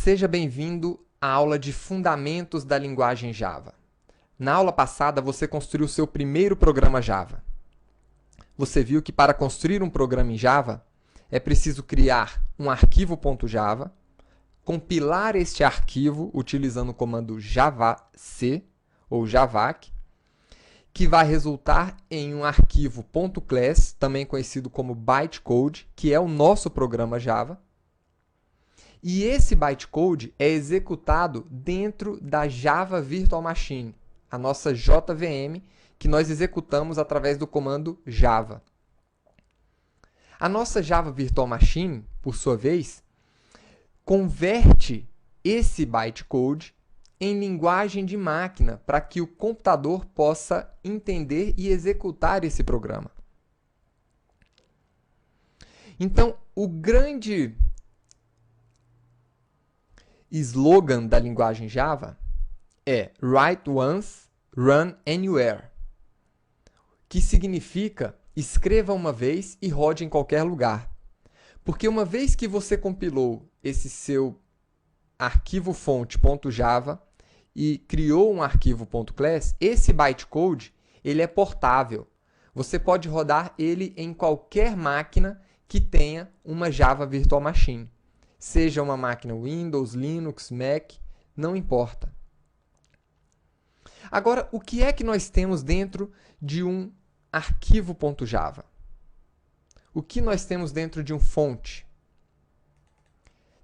Seja bem-vindo à aula de Fundamentos da Linguagem Java. Na aula passada, você construiu seu primeiro programa Java. Você viu que para construir um programa em Java, é preciso criar um arquivo.java, compilar este arquivo utilizando o comando javac ou javac, que vai resultar em um arquivo .class, também conhecido como bytecode, que é o nosso programa Java. E esse bytecode é executado dentro da Java Virtual Machine, a nossa JVM, que nós executamos através do comando java. A nossa Java Virtual Machine, por sua vez, converte esse bytecode em linguagem de máquina para que o computador possa entender e executar esse programa. Então, o grande slogan da linguagem Java é Write Once, Run Anywhere, que significa escreva uma vez e rode em qualquer lugar. Porque uma vez que você compilou esse seu arquivo fonte.java e criou um arquivo .class, esse bytecode ele é portável. Você pode rodar ele em qualquer máquina que tenha uma Java Virtual Machine. Seja uma máquina Windows, Linux, Mac, não importa. Agora, o que é que nós temos dentro de um arquivo.java? O que nós temos dentro de um fonte?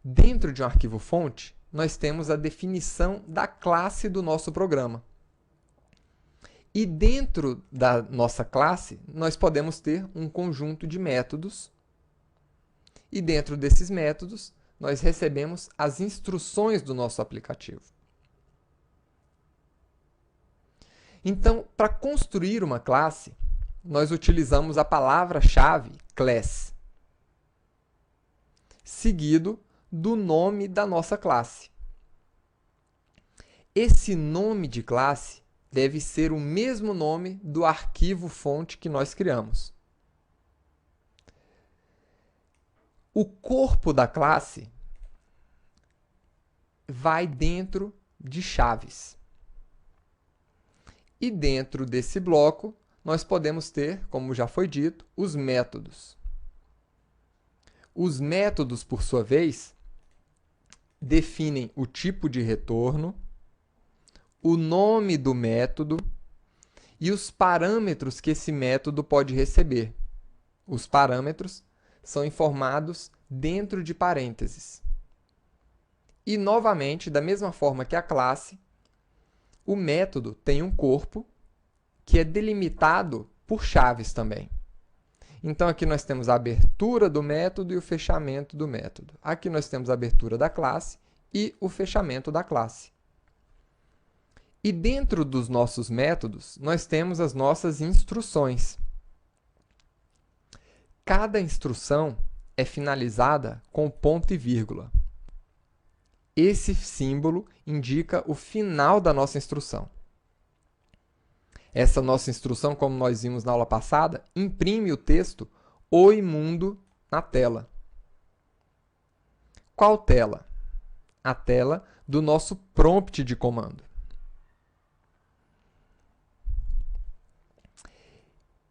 Dentro de um arquivo fonte, nós temos a definição da classe do nosso programa. E dentro da nossa classe, nós podemos ter um conjunto de métodos. E dentro desses métodos, nós recebemos as instruções do nosso aplicativo. Então, para construir uma classe, nós utilizamos a palavra-chave class, seguido do nome da nossa classe. Esse nome de classe deve ser o mesmo nome do arquivo fonte que nós criamos. O corpo da classe vai dentro de chaves. E dentro desse bloco, nós podemos ter, como já foi dito, os métodos. Os métodos, por sua vez, definem o tipo de retorno, o nome do método e os parâmetros que esse método pode receber. Os parâmetros são informados dentro de parênteses. E, novamente, da mesma forma que a classe, o método tem um corpo que é delimitado por chaves também. Então, aqui nós temos a abertura do método e o fechamento do método. Aqui nós temos a abertura da classe e o fechamento da classe. E dentro dos nossos métodos, nós temos as nossas instruções. Cada instrução é finalizada com ponto e vírgula. Esse símbolo indica o final da nossa instrução. Essa nossa instrução, como nós vimos na aula passada, imprime o texto Oi Mundo na tela. Qual tela? A tela do nosso prompt de comando.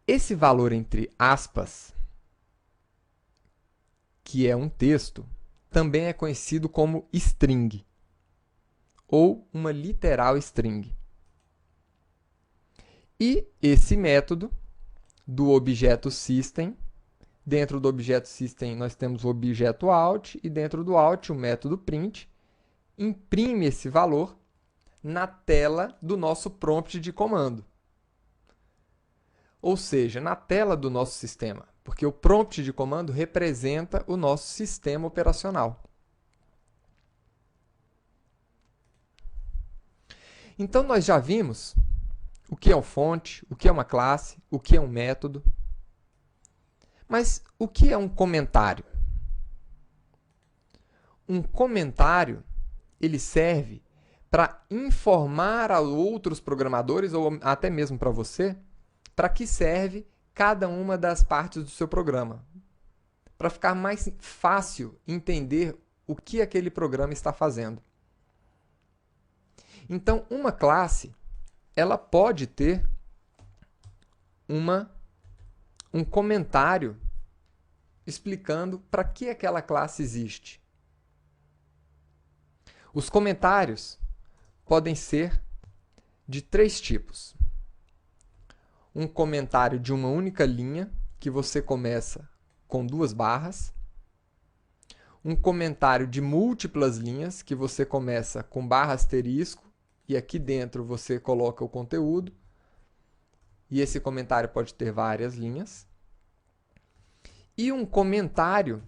Esse valor entre aspas, que é um texto, também é conhecido como string, ou uma literal string. E esse método do objeto system, dentro do objeto system nós temos o objeto out, e dentro do out o método print, imprime esse valor na tela do nosso prompt de comando. Ou seja, na tela do nosso sistema, porque o prompt de comando representa o nosso sistema operacional. Então, nós já vimos o que é um fonte, o que é uma classe, o que é um método. Mas o que é um comentário? Um comentário ele serve para informar a outros programadores, ou até mesmo para você, para que serve cada uma das partes do seu programa. Para ficar mais fácil entender o que aquele programa está fazendo. Então, uma classe, ela pode ter um comentário explicando para que aquela classe existe. Os comentários podem ser de 3 tipos. Um comentário de uma única linha, que você começa com 2 barras. Um comentário de múltiplas linhas, que você começa com barra asterisco, e aqui dentro você coloca o conteúdo. E esse comentário pode ter várias linhas. E um comentário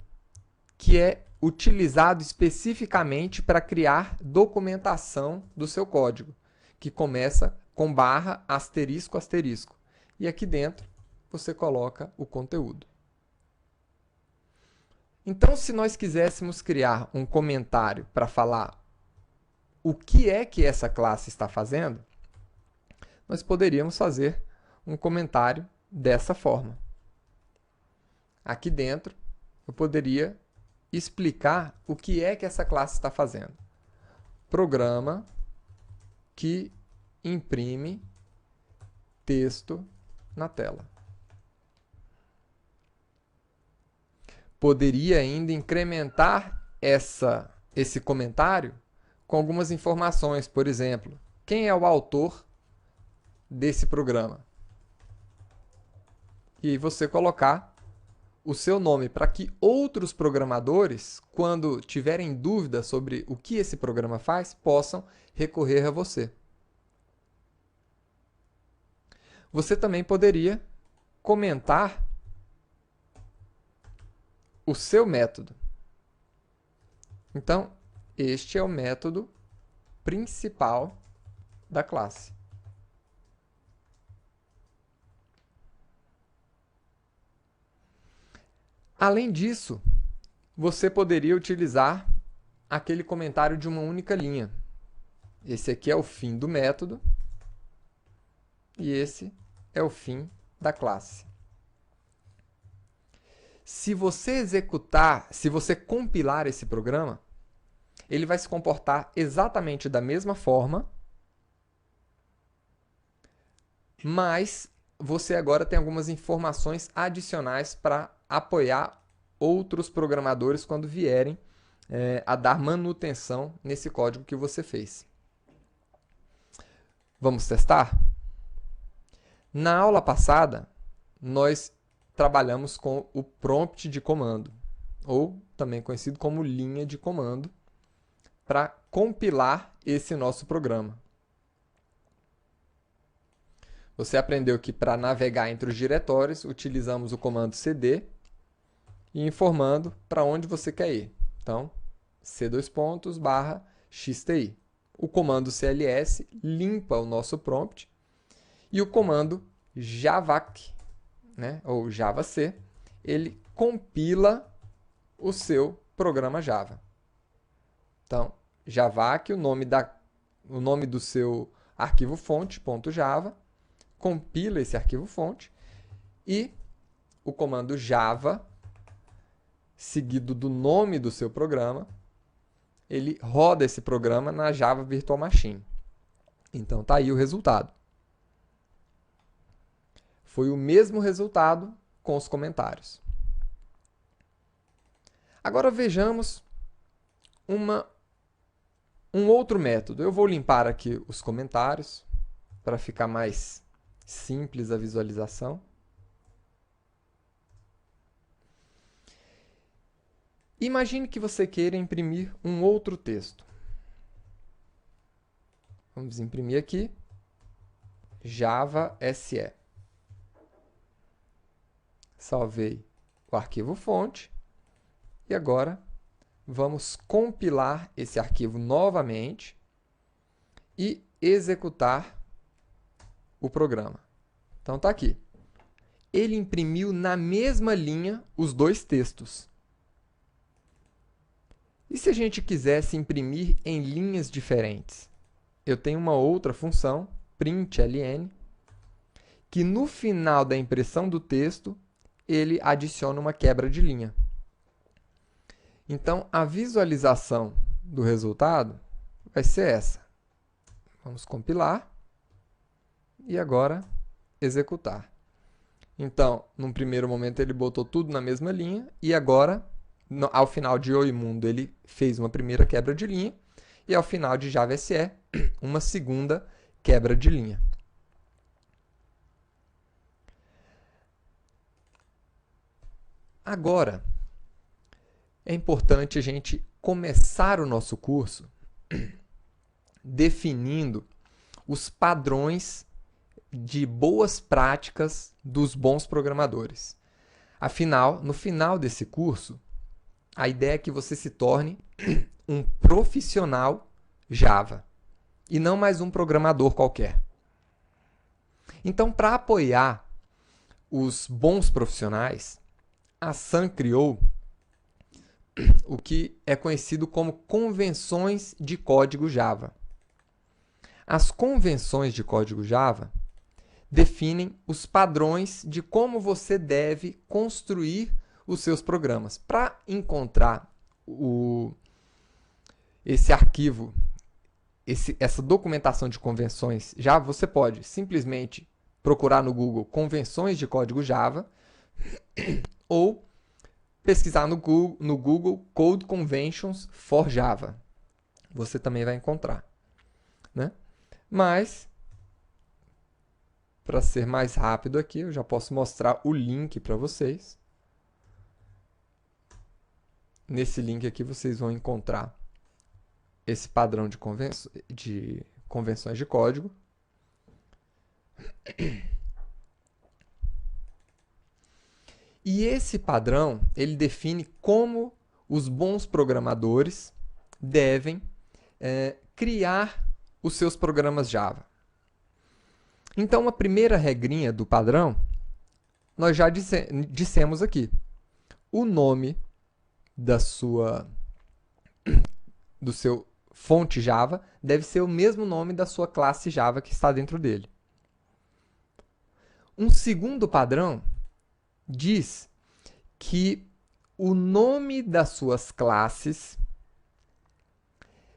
que é utilizado especificamente para criar documentação do seu código, que começa com barra, asterisco, asterisco. E aqui dentro você coloca o conteúdo. Então, se nós quiséssemos criar um comentário para falar o que é que essa classe está fazendo, nós poderíamos fazer um comentário dessa forma. Aqui dentro, eu poderia explicar o que é que essa classe está fazendo. Programa que imprime texto na tela. Poderia ainda incrementar esse comentário com algumas informações. Por exemplo, quem é o autor desse programa? E aí você colocar o seu nome para que outros programadores, quando tiverem dúvida sobre o que esse programa faz, possam recorrer a você. Você também poderia comentar o seu método. Então, este é o método principal da classe. Além disso, você poderia utilizar aquele comentário de uma única linha. Esse aqui é o fim do método e esse é o fim da classe. Se você compilar esse programa, ele vai se comportar exatamente da mesma forma, mas você agora tem algumas informações adicionais para apoiar outros programadores quando vierem a dar manutenção nesse código que você fez. Vamos testar? Na aula passada, nós trabalhamos com o prompt de comando, ou também conhecido como linha de comando, para compilar esse nosso programa. Você aprendeu que para navegar entre os diretórios, utilizamos o comando cd e informando para onde você quer ir. Então, c:/xti. O comando cls limpa o nosso prompt e o comando javac, ou javac, ele compila o seu programa Java. Então, javac, o nome do seu arquivo fonte, .java, compila esse arquivo fonte e o comando java, seguido do nome do seu programa, ele roda esse programa na Java Virtual Machine. Então, está aí o resultado. Foi o mesmo resultado com os comentários. Agora vejamos um outro método. Eu vou limpar aqui os comentários para ficar mais simples a visualização. Imagine que você queira imprimir um outro texto. Vamos imprimir aqui Java SE. Salvei o arquivo fonte e agora vamos compilar esse arquivo novamente e executar o programa. Então está aqui. Ele imprimiu na mesma linha os 2 textos. E se a gente quisesse imprimir em linhas diferentes? Eu tenho uma outra função, println, que no final da impressão do texto, ele adiciona uma quebra de linha. Então, a visualização do resultado vai ser essa. Vamos compilar e agora executar. Então, num primeiro momento ele botou tudo na mesma linha e agora, ao final de Oi Mundo, ele fez uma primeira quebra de linha e ao final de Java SE, uma segunda quebra de linha. Agora, é importante a gente começar o nosso curso definindo os padrões de boas práticas dos bons programadores. Afinal, no final desse curso, a ideia é que você se torne um profissional Java e não mais um programador qualquer. Então, para apoiar os bons profissionais, a Sun criou o que é conhecido como convenções de código Java. As convenções de código Java definem os padrões de como você deve construir os seus programas. Para encontrar esse arquivo, essa documentação de convenções Java, você pode simplesmente procurar no Google convenções de código Java ou pesquisar no Google Code Conventions for Java. Você também vai encontrar, né? Mas, para ser mais rápido aqui, eu já posso mostrar o link para vocês. Nesse link aqui vocês vão encontrar esse padrão de convenções de código. E esse padrão, ele define como os bons programadores devem criar os seus programas Java. Então, uma primeira regrinha do padrão, nós já dissemos aqui. O nome do seu fonte Java deve ser o mesmo nome da sua classe Java que está dentro dele. Um segundo padrão diz que o nome das suas classes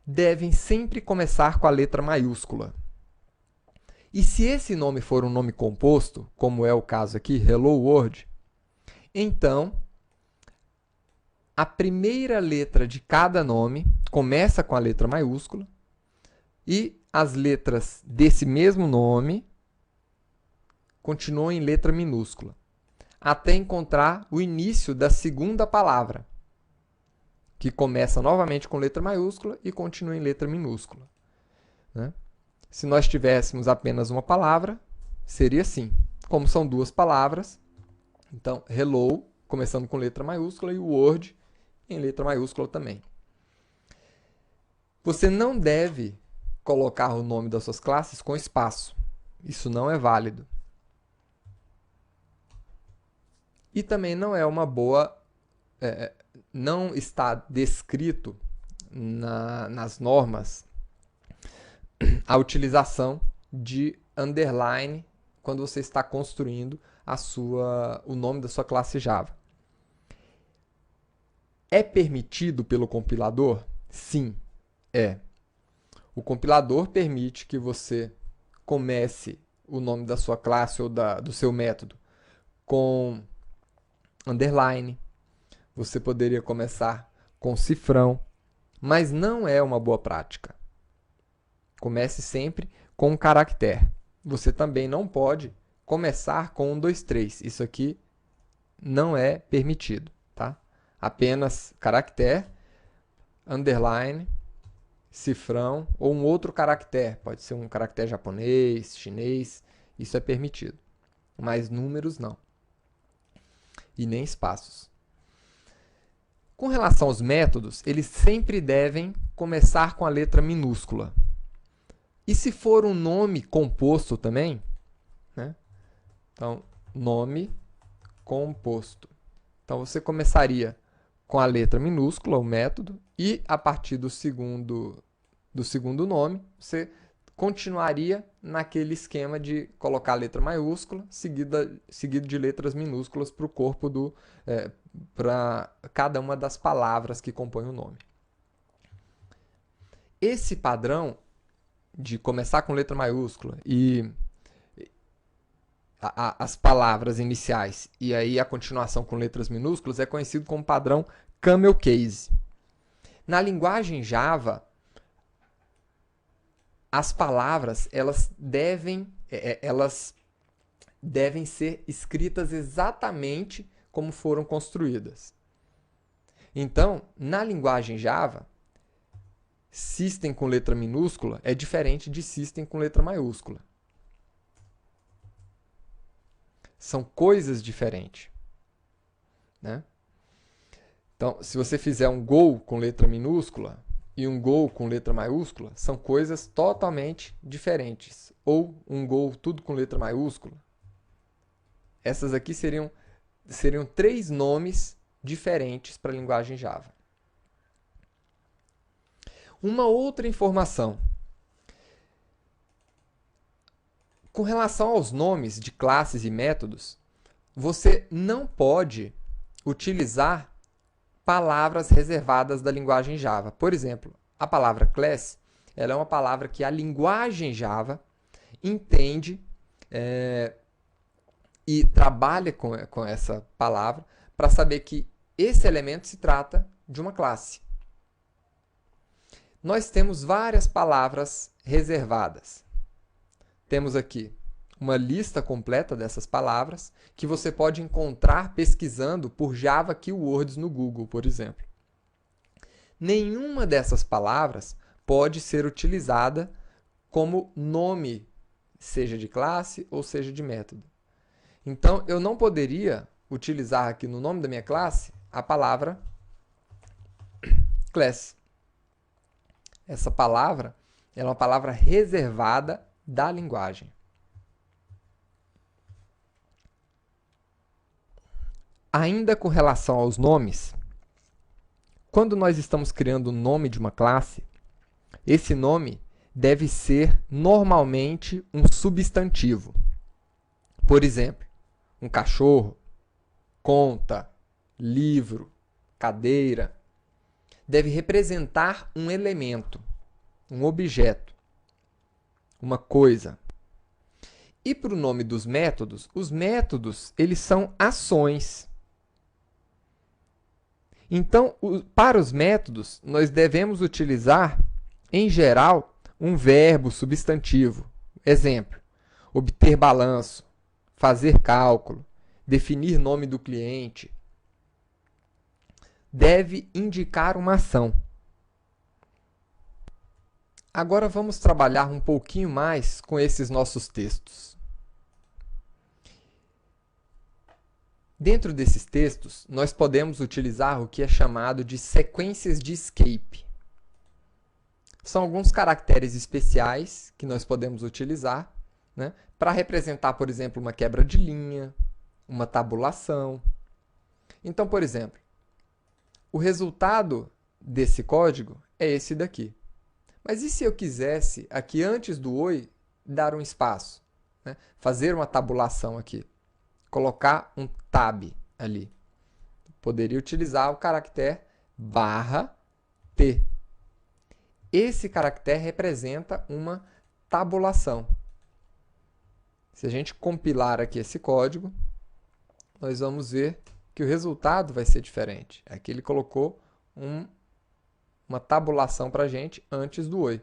devem sempre começar com a letra maiúscula. E se esse nome for um nome composto, como é o caso aqui, Hello World, então a primeira letra de cada nome começa com a letra maiúscula e as letras desse mesmo nome continuam em letra minúscula, até encontrar o início da segunda palavra, que começa novamente com letra maiúscula e continua em letra minúscula, né? Se nós tivéssemos apenas uma palavra, seria assim. Como são duas palavras, então, hello, começando com letra maiúscula, e word em letra maiúscula também. Você não deve colocar o nome das suas classes com espaço. Isso não é válido. E também não é uma boa... não está descrito nas normas a utilização de underline quando você está construindo o nome da sua classe Java. É permitido pelo compilador? Sim, é. O compilador permite que você comece o nome da sua classe ou do seu método com underline. Você poderia começar com cifrão, mas não é uma boa prática. Comece sempre com um caractere. Você também não pode começar com 1, 2, 3. Isso aqui não é permitido, tá? Apenas caractere, underline, cifrão ou um outro caractere. Pode ser um caractere japonês, chinês. Isso é permitido. Mas números não. E nem espaços. Com relação aos métodos, eles sempre devem começar com a letra minúscula. E se for um nome composto também, né? Então, nome composto. Então, você começaria com a letra minúscula, o método, e a partir do segundo nome, você continuaria naquele esquema de colocar a letra maiúscula seguido de letras minúsculas para o corpo para cada uma das palavras que compõem o nome. Esse padrão de começar com letra maiúscula e as palavras iniciais e aí a continuação com letras minúsculas é conhecido como padrão Camel Case. Na linguagem Java, as palavras elas devem ser escritas exatamente como foram construídas. Então, na linguagem Java, System com letra minúscula é diferente de System com letra maiúscula. São coisas diferentes, né? Então, se você fizer um Go com letra minúscula e um Go com letra maiúscula, são coisas totalmente diferentes. Ou um Go tudo com letra maiúscula. Essas aqui seriam 3 nomes diferentes para a linguagem Java. Uma outra informação. Com relação aos nomes de classes e métodos, você não pode utilizar palavras reservadas da linguagem Java. Por exemplo, a palavra class ela é uma palavra que a linguagem Java entende e trabalha com essa palavra para saber que esse elemento se trata de uma classe. Nós temos várias palavras reservadas. Temos aqui uma lista completa dessas palavras que você pode encontrar pesquisando por Java Keywords no Google, por exemplo. Nenhuma dessas palavras pode ser utilizada como nome, seja de classe ou seja de método. Então, eu não poderia utilizar aqui no nome da minha classe a palavra class. Essa palavra é uma palavra reservada da linguagem. Ainda com relação aos nomes, quando nós estamos criando o nome de uma classe, esse nome deve ser normalmente um substantivo. Por exemplo, um cachorro, conta, livro, cadeira. Deve representar um elemento, um objeto, uma coisa. E para o nome dos métodos, os métodos eles são ações. Então, para os métodos, nós devemos utilizar, em geral, um verbo substantivo. Exemplo, obter balanço, fazer cálculo, definir nome do cliente. Deve indicar uma ação. Agora vamos trabalhar um pouquinho mais com esses nossos textos. Dentro desses textos, nós podemos utilizar o que é chamado de sequências de escape. São alguns caracteres especiais que nós podemos utilizar, né, para representar, por exemplo, uma quebra de linha, uma tabulação. Então, por exemplo, o resultado desse código é esse daqui. Mas e se eu quisesse, aqui antes do oi, dar um espaço? Né? Fazer uma tabulação aqui. Colocar um tab ali. Poderia utilizar o caractere /t. Esse caractere representa uma tabulação. Se a gente compilar aqui esse código, nós vamos ver que o resultado vai ser diferente. Aqui ele colocou uma tabulação para a gente antes do oi,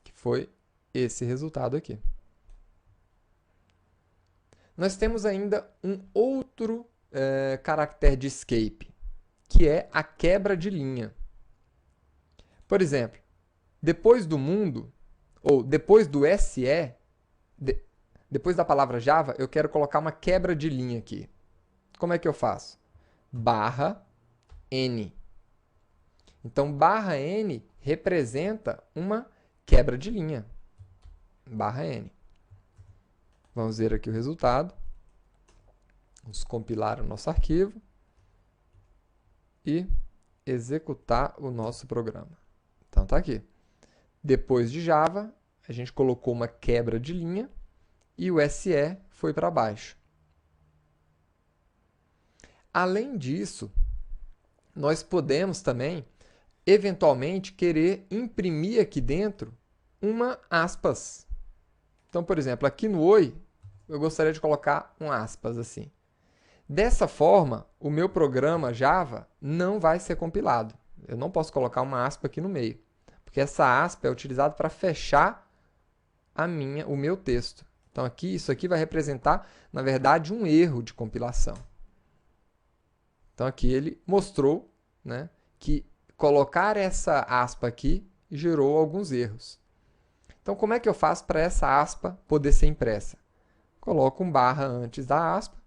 que foi esse resultado aqui. Nós temos ainda um outro caractere de escape, que é a quebra de linha. Por exemplo, depois do mundo, ou depois do SE, depois da palavra Java, eu quero colocar uma quebra de linha aqui. Como é que eu faço? /n. Então, /n representa uma quebra de linha. /n. Vamos ver aqui o resultado. Vamos compilar o nosso arquivo e executar o nosso programa. Então, está aqui. depois de Java, a gente colocou uma quebra de linha e o SE foi para baixo. Além disso, nós podemos também, eventualmente, querer imprimir aqui dentro uma aspas. Então, por exemplo, aqui no Oi, eu gostaria de colocar um aspas assim. Dessa forma, o meu programa Java não vai ser compilado. Eu não posso colocar uma aspa aqui no meio, porque essa aspa é utilizada para fechar o meu texto. Então, aqui, isso aqui vai representar, na verdade, um erro de compilação. Então, aqui ele mostrou, né, que colocar essa aspa aqui gerou alguns erros. Então, como é que eu faço para essa aspa poder ser impressa? Coloco um barra antes da aspa,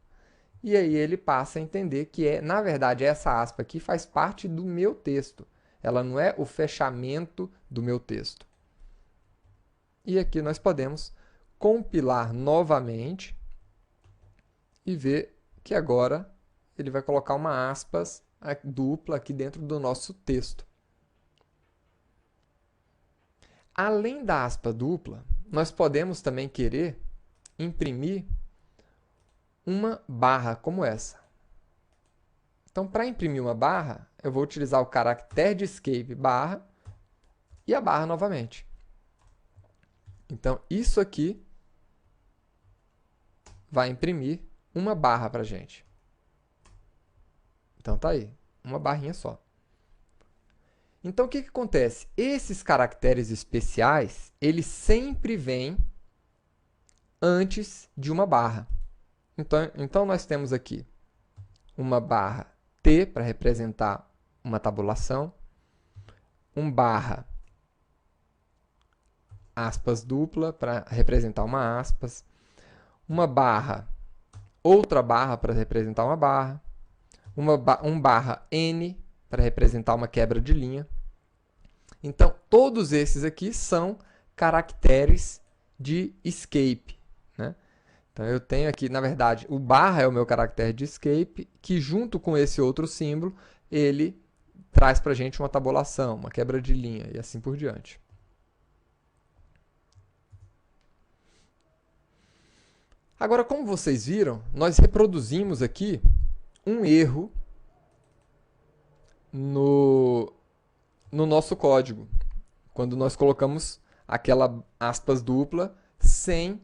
e aí ele passa a entender que, na verdade, essa aspa aqui faz parte do meu texto. Ela não é o fechamento do meu texto. E aqui nós podemos compilar novamente e ver que agora ele vai colocar uma aspas dupla aqui dentro do nosso texto. Além da aspa dupla, nós podemos também querer imprimir uma barra como essa. Então, para imprimir uma barra, eu vou utilizar o caractere de escape barra e a barra novamente. Então, isso aqui vai imprimir uma barra para a gente. Então, tá aí, uma barrinha só. Então, o que acontece? Esses caracteres especiais, eles sempre vêm antes de uma barra. Então, nós temos aqui uma barra T para representar uma tabulação, um barra aspas dupla para representar uma aspas, uma barra, outra barra para representar uma barra, um barra N para representar uma quebra de linha. Então, todos esses aqui são caracteres de escape, né? Então, eu tenho aqui, na verdade, o barra é o meu caractere de escape, que junto com esse outro símbolo, ele traz para a gente uma tabulação, uma quebra de linha e assim por diante. Agora, como vocês viram, nós reproduzimos aqui um erro no nosso código, quando nós colocamos aquela aspas dupla sem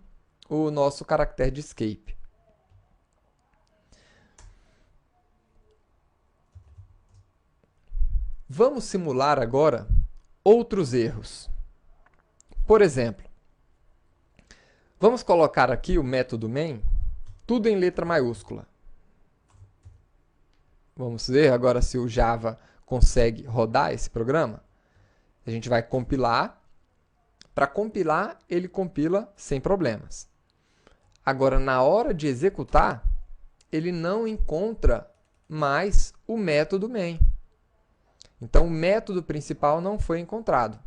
o nosso caractere de escape. Vamos simular agora outros erros. Por exemplo, vamos colocar aqui o método main, tudo em letra maiúscula. Vamos ver agora se o Java consegue rodar esse programa. A gente vai compilar. Para compilar, ele compila sem problemas. Agora, na hora de executar, ele não encontra mais o método main. Então, o método principal não foi encontrado.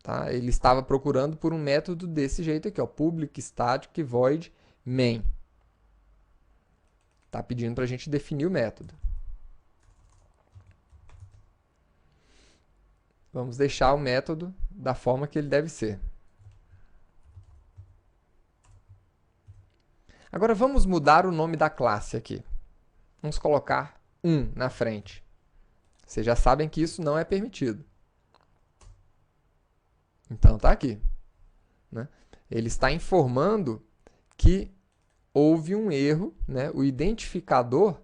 Tá? Ele estava procurando por um método desse jeito aqui, ó, public static void main. Está pedindo para a gente definir o método. Vamos deixar o método da forma que ele deve ser. Agora vamos mudar o nome da classe aqui. Vamos colocar 1 na frente. Vocês já sabem que isso não é permitido. Então está aqui, né? Ele está informando que houve um erro, né? O identificador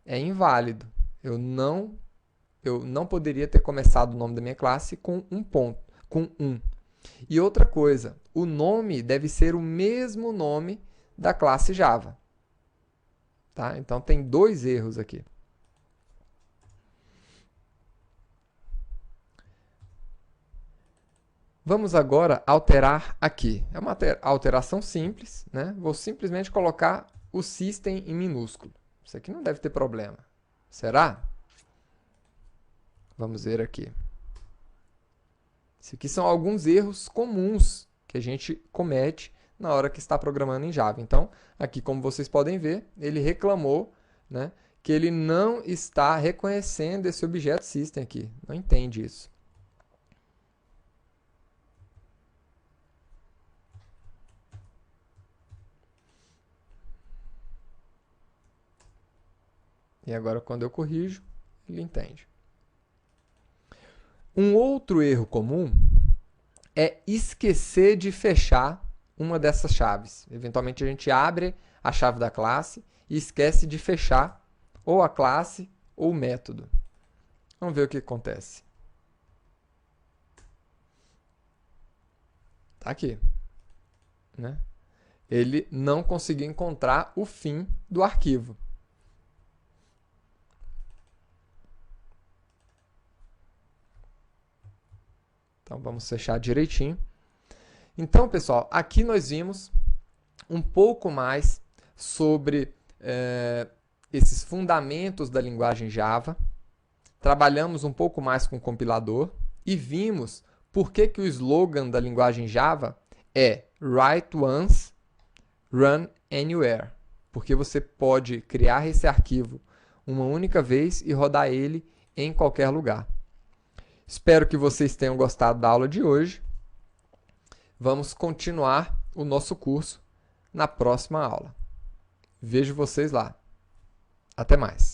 é inválido. Eu não poderia ter começado o nome da minha classe com um ponto, com 1. E outra coisa, o nome deve ser o mesmo nome da classe Java. Tá? Então, tem dois erros aqui. Vamos agora alterar aqui. É uma alteração simples, né? Vou simplesmente colocar o system em minúsculo. Isso aqui não deve ter problema. Será? Vamos ver aqui. Esses aqui são alguns erros comuns que a gente comete na hora que está programando em Java. Então, aqui, como vocês podem ver, ele reclamou, né, que ele não está reconhecendo esse objeto system aqui. Não entende isso. E agora, quando eu corrijo, ele entende. Um outro erro comum é esquecer de fechar uma dessas chaves. Eventualmente, a gente abre a chave da classe e esquece de fechar ou a classe ou o método. Vamos ver o que acontece. Tá aqui, né? Ele não conseguiu encontrar o fim do arquivo. Então, vamos fechar direitinho. Então, pessoal, aqui nós vimos um pouco mais sobre esses fundamentos da linguagem Java. Trabalhamos um pouco mais com o compilador e vimos por que o slogan da linguagem Java é Write Once, Run Anywhere. Porque você pode criar esse arquivo uma única vez e rodar ele em qualquer lugar. Espero que vocês tenham gostado da aula de hoje. Vamos continuar o nosso curso na próxima aula. Vejo vocês lá. Até mais.